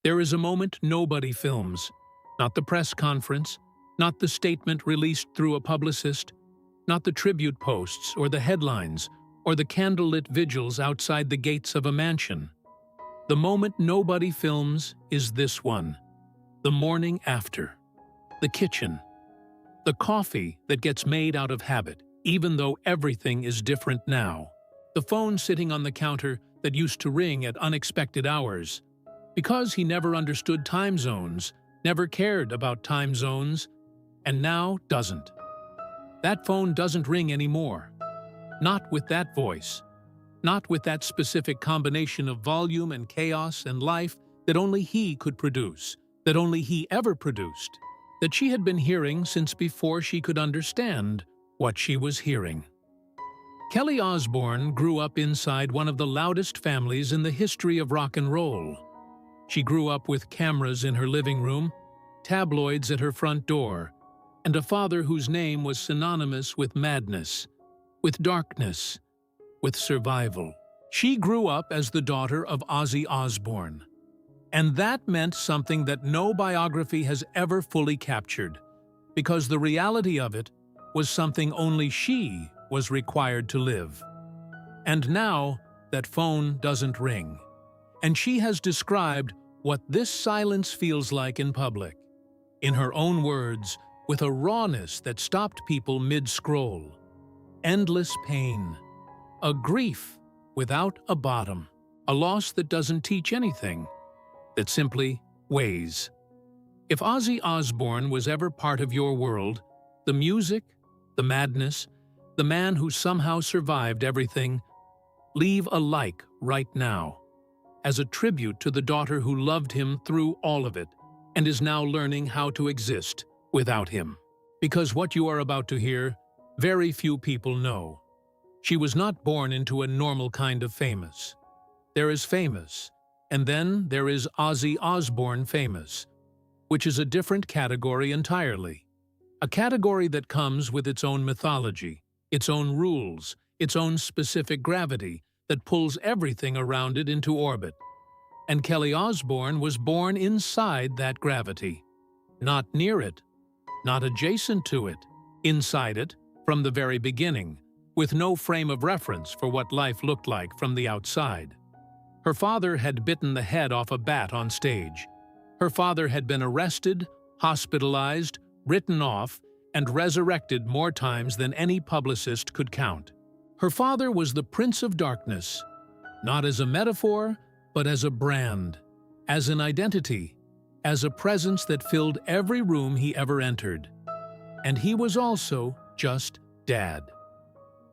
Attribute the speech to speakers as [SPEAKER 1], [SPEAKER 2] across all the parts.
[SPEAKER 1] There is a moment nobody films. Not the press conference, not the statement released through a publicist, not the tribute posts or the headlines or the candlelit vigils outside the gates of a mansion. The moment nobody films is this one. The morning after. The kitchen. The coffee that gets made out of habit, even though everything is different now. The phone sitting on the counter that used to ring at unexpected hours. Because he never understood time zones, never cared about time zones, and now doesn't. That phone doesn't ring anymore. Not with that voice. Not with that specific combination of volume and chaos and life that only he could produce, that only he ever produced, that she had been hearing since before she could understand what she was hearing. Kelly Osbourne grew up inside one of the loudest families in the history of rock and roll. She grew up with cameras in her living room, tabloids at her front door, and a father whose name was synonymous with madness, with darkness, with survival. She grew up as the daughter of Ozzy Osbourne. And that meant something that no biography has ever fully captured, because the reality of it was something only she was required to live. And now, that phone doesn't ring. And she has described what this silence feels like in public. In her own words, with a rawness that stopped people mid-scroll. Endless pain. A grief without a bottom. A loss that doesn't teach anything. That simply weighs. If Ozzy Osbourne was ever part of your world, the music, the madness, the man who somehow survived everything, leave a like right now, as a tribute to the daughter who loved him through all of it and is now learning how to exist without him. Because what you are about to hear, very few people know. She was not born into a normal kind of famous. There is famous, and then there is Ozzy Osbourne famous, which is a different category entirely. A category that comes with its own mythology, its own rules, its own specific gravity that pulls everything around it into orbit. And Kelly Osbourne was born inside that gravity. Not near it, not adjacent to it, inside it from the very beginning, with no frame of reference for what life looked like from the outside. Her father had bitten the head off a bat on stage. Her father had been arrested, hospitalized, written off, and resurrected more times than any publicist could count. Her father was the Prince of Darkness, not as a metaphor, but as a brand, as an identity, as a presence that filled every room he ever entered. And he was also just Dad.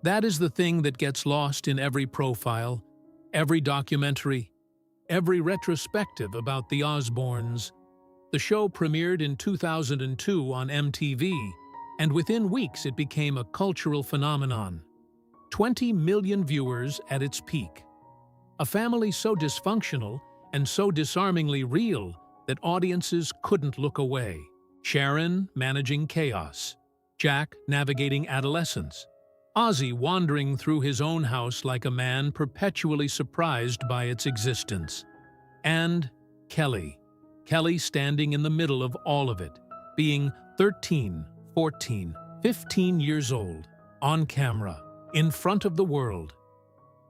[SPEAKER 1] That is the thing that gets lost in every profile, every documentary, every retrospective about the Osbournes. The show premiered in 2002 on MTV, and within weeks it became a cultural phenomenon. 20 million viewers at its peak. A family so dysfunctional and so disarmingly real that audiences couldn't look away. Sharon managing chaos. Jack navigating adolescence. Ozzy wandering through his own house like a man perpetually surprised by its existence. And Kelly. Kelly standing in the middle of all of it, being 13, 14, 15 years old, on camera, in front of the world.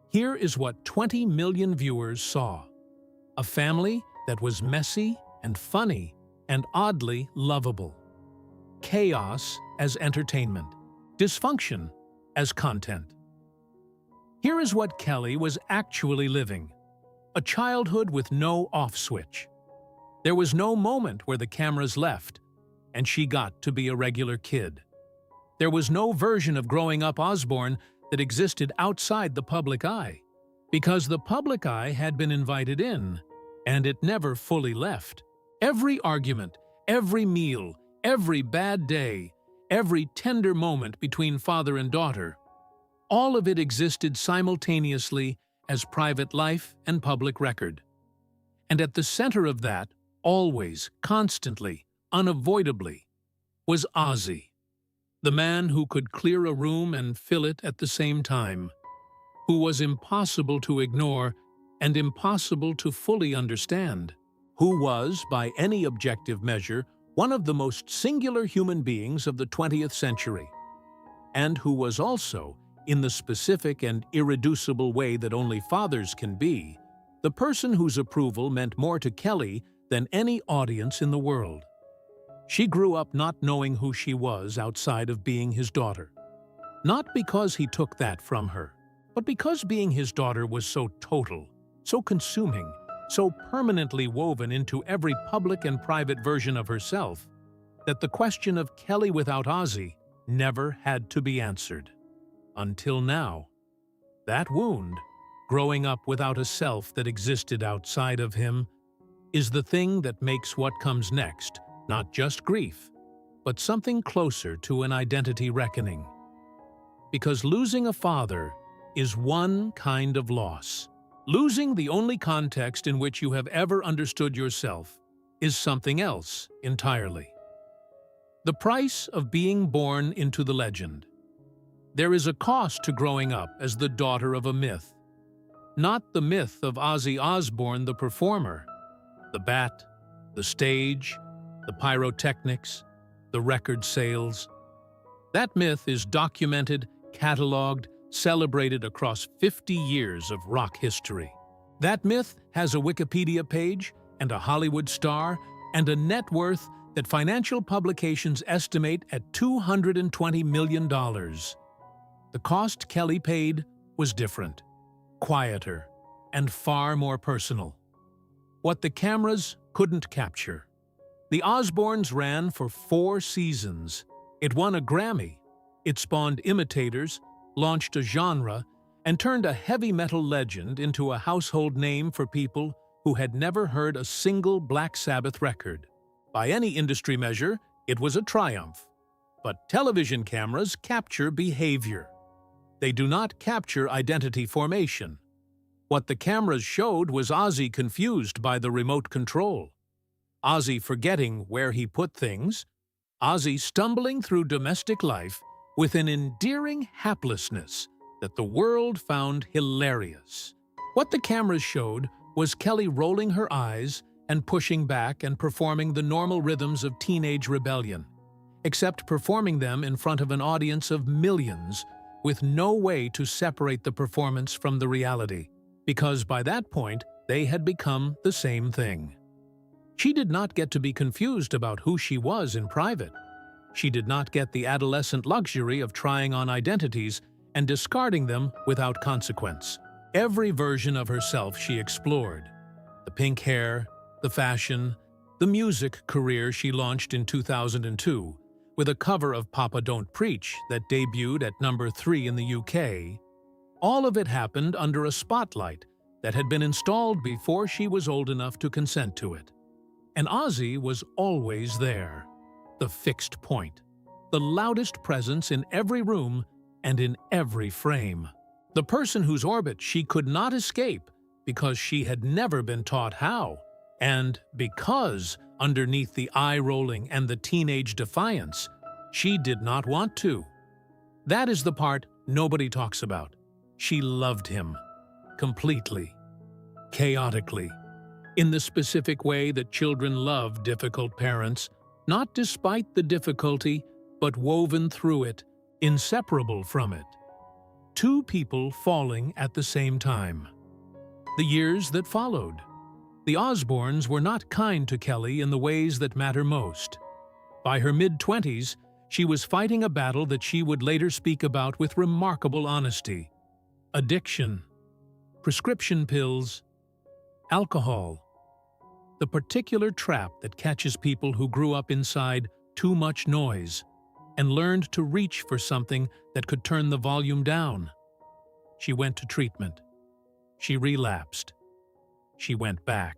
[SPEAKER 1] Here is what 20 million viewers saw. A family that was messy and funny and oddly lovable. Chaos as entertainment. Dysfunction as content. Here is what Kelly was actually living. A childhood with no off switch. There was no moment where the cameras left, and she got to be a regular kid. There was no version of growing up Osbourne that existed outside the public eye, because the public eye had been invited in, and it never fully left. Every argument, every meal, every bad day, every tender moment between father and daughter, all of it existed simultaneously as private life and public record. And at the center of that, always, constantly, unavoidably, was Ozzy, the man who could clear a room and fill it at the same time, who was impossible to ignore and impossible to fully understand. who was, by any objective measure, one of the most singular human beings of the 20th century, and who was also, in the specific and irreducible way that only fathers can be, the person whose approval meant more to Kelly than any audience in the world. She grew up not knowing who she was outside of being his daughter. Not because he took that from her, but because being his daughter was so total, so consuming, so permanently woven into every public and private version of herself, that the question of Kelly without Ozzy never had to be answered. Until now. That wound, growing up without a self that existed outside of him, is the thing that makes what comes next not just grief, but something closer to an identity reckoning. Because losing a father is one kind of loss. Losing the only context in which you have ever understood yourself is something else entirely. The price of being born into the legend. There is a cost to growing up as the daughter of a myth. Not the myth of Ozzy Osbourne the performer, the bat, the stage, the pyrotechnics, the record sales. That myth is documented, cataloged, celebrated across 50 years of rock history. That myth has a Wikipedia page and a Hollywood star and a net worth that financial publications estimate at $220 million. The cost Kelly paid was different, quieter, and far more personal. What the cameras couldn't capture. The Osbournes ran for 4 seasons. It won a Grammy. It spawned imitators, launched a genre, and turned a heavy metal legend into a household name for people who had never heard a single Black Sabbath record. By any industry measure, it was a triumph. But television cameras capture behavior. They do not capture identity formation. What the cameras showed was Ozzy confused by the remote control, Ozzy forgetting where he put things, Ozzy stumbling through domestic life with an endearing haplessness that the world found hilarious. What the cameras showed was Kelly rolling her eyes and pushing back and performing the normal rhythms of teenage rebellion, except performing them in front of an audience of millions with no way to separate the performance from the reality, because by that point they had become the same thing. She did not get to be confused about who she was in private. She did not get the adolescent luxury of trying on identities and discarding them without consequence. Every version of herself she explored. The pink hair, the fashion, the music career she launched in 2002 with a cover of Papa Don't Preach that debuted at number 3 in the UK. All of it happened under a spotlight that had been installed before she was old enough to consent to it. And Ozzy was always there. The fixed point. The loudest presence in every room and in every frame. The person whose orbit she could not escape because she had never been taught how, and because, underneath the eye-rolling and the teenage defiance, she did not want to. That is the part nobody talks about. She loved him. Completely. Chaotically. In the specific way that children love difficult parents, not despite the difficulty, but woven through it, inseparable from it. 2 people falling at the same time. The years that followed. The Osbournes were not kind to Kelly in the ways that matter most. By her mid-20s, she was fighting a battle that she would later speak about with remarkable honesty. Addiction, prescription pills, alcohol. The particular trap that catches people who grew up inside too much noise and learned to reach for something that could turn the volume down. She went to treatment. She relapsed. She went back.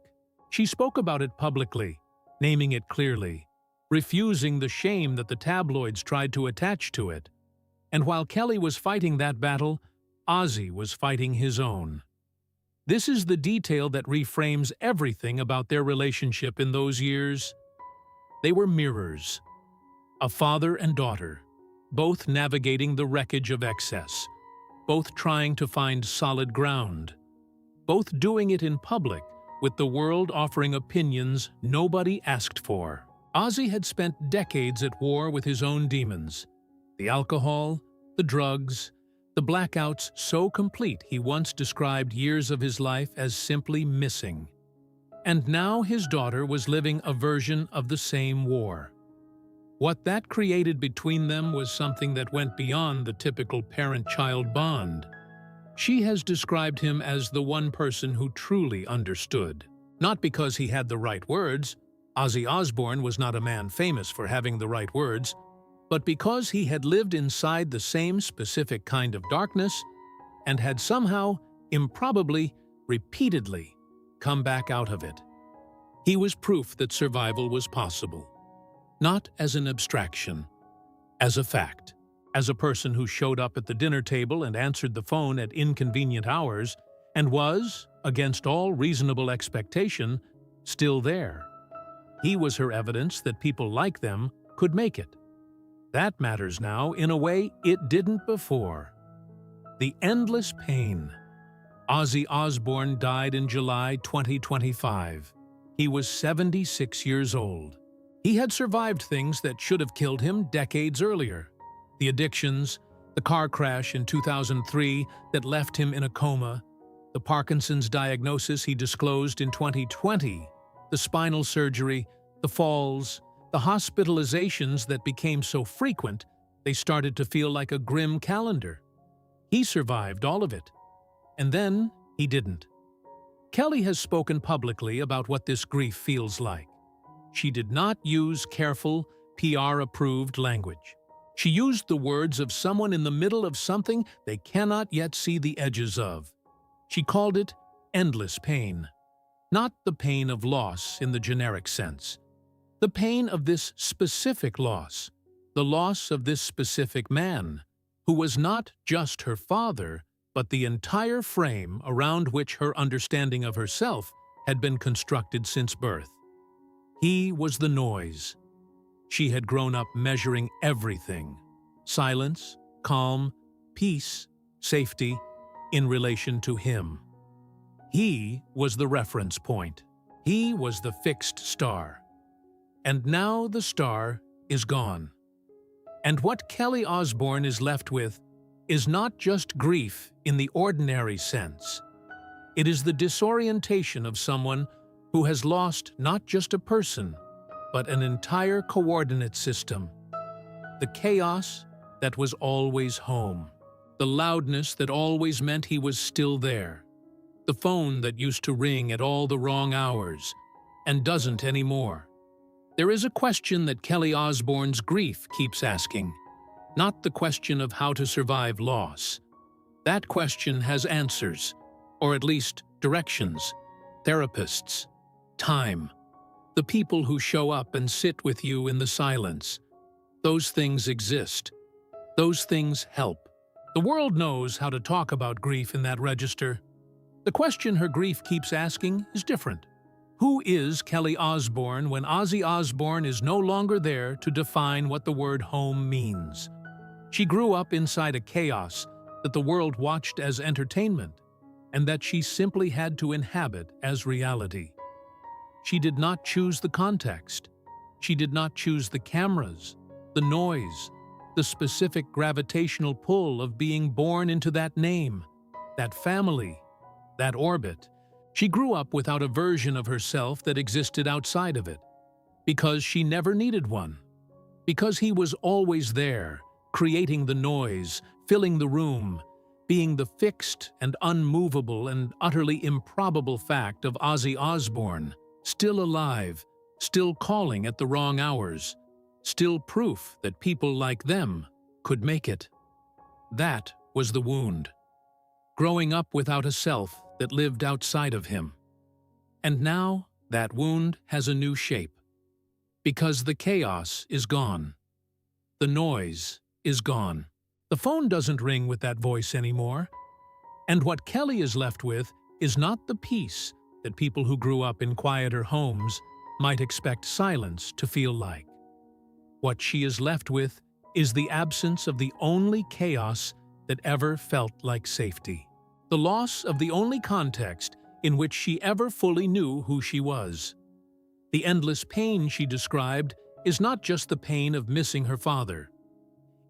[SPEAKER 1] She spoke about it publicly, naming it clearly, refusing the shame that the tabloids tried to attach to it. And while Kelly was fighting that battle, Ozzy was fighting his own. This is the detail that reframes everything about their relationship in those years. They were mirrors. A father and daughter, both navigating the wreckage of excess, both trying to find solid ground, both doing it in public with the world offering opinions nobody asked for. Ozzy had spent decades at war with his own demons. The alcohol, the drugs, the blackouts so complete he once described years of his life as simply missing. And now his daughter was living a version of the same war. What that created between them was something that went beyond the typical parent-child bond. She has described him as the one person who truly understood. Not because he had the right words — Ozzy Osbourne was not a man famous for having the right words — but because he had lived inside the same specific kind of darkness and had somehow, improbably, repeatedly, come back out of it. He was proof that survival was possible. Not as an abstraction, as a fact. As a person who showed up at the dinner table and answered the phone at inconvenient hours and was, against all reasonable expectation, still there. He was her evidence that people like them could make it. That matters now in a way it didn't before. The endless pain. Ozzy Osbourne died in July 2025. He was 76 years old. He had survived things that should have killed him decades earlier. The addictions, the car crash in 2003 that left him in a coma, the Parkinson's diagnosis he disclosed in 2020, the spinal surgery, the falls, the hospitalizations that became so frequent they started to feel like a grim calendar. He survived all of it. And then he didn't. Kelly has spoken publicly about what this grief feels like. She did not use careful, PR-approved language. She used the words of someone in the middle of something they cannot yet see the edges of. She called it endless pain. Not the pain of loss in the generic sense. The pain of this specific loss. The loss of this specific man, who was not just her father, but the entire frame around which her understanding of herself had been constructed since birth. He was the noise. She had grown up measuring everything — silence, calm, peace, safety — in relation to him. He was the reference point. He was the fixed star. And now the star is gone. And what Kelly Osbourne is left with is not just grief in the ordinary sense. It is the disorientation of someone who has lost not just a person, but an entire coordinate system. The chaos that was always home. The loudness that always meant he was still there. The phone that used to ring at all the wrong hours and doesn't anymore. There is a question that Kelly Osbourne's grief keeps asking, not the question of how to survive loss. That question has answers, or at least directions, therapists, time, the people who show up and sit with you in the silence. Those things exist. Those things help. The world knows how to talk about grief in that register. The question her grief keeps asking is different. Who is Kelly Osbourne when Ozzy Osbourne is no longer there to define what the word home means? She grew up inside a chaos that the world watched as entertainment, and that she simply had to inhabit as reality. She did not choose the context. She did not choose the cameras, the noise, the specific gravitational pull of being born into that name, that family, that orbit. She grew up without a version of herself that existed outside of it, because she never needed one, because he was always there, creating the noise, filling the room, being the fixed and unmovable and utterly improbable fact of Ozzy Osbourne, still alive, still calling at the wrong hours, still proof that people like them could make it. That was the wound. Growing up without a self that lived outside of him. And now that wound has a new shape. Because the chaos is gone. The noise is gone. The phone doesn't ring with that voice anymore. And what Kelly is left with is not the peace that people who grew up in quieter homes might expect silence to feel like. What she is left with is the absence of the only chaos that ever felt like safety. The loss of the only context in which she ever fully knew who she was. The endless pain she described is not just the pain of missing her father.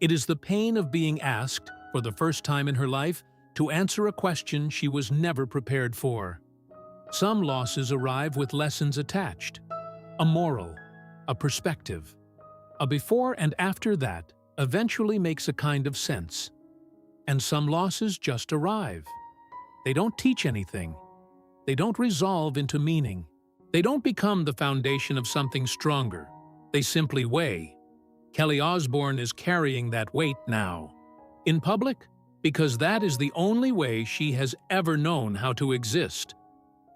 [SPEAKER 1] It is the pain of being asked, for the first time in her life, to answer a question she was never prepared for. Some losses arrive with lessons attached, a moral, a perspective. A before and after that eventually makes a kind of sense. And some losses just arrive. They don't teach anything. They don't resolve into meaning. They don't become the foundation of something stronger. They simply weigh. Kelly Osbourne is carrying that weight now. In public, because that is the only way she has ever known how to exist.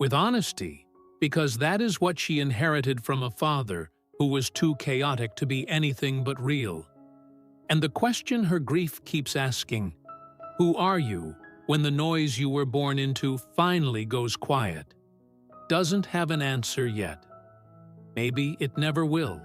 [SPEAKER 1] With honesty, because that is what she inherited from a father who was too chaotic to be anything but real. And the question her grief keeps asking, who are you when the noise you were born into finally goes quiet, doesn't have an answer yet. Maybe it never will.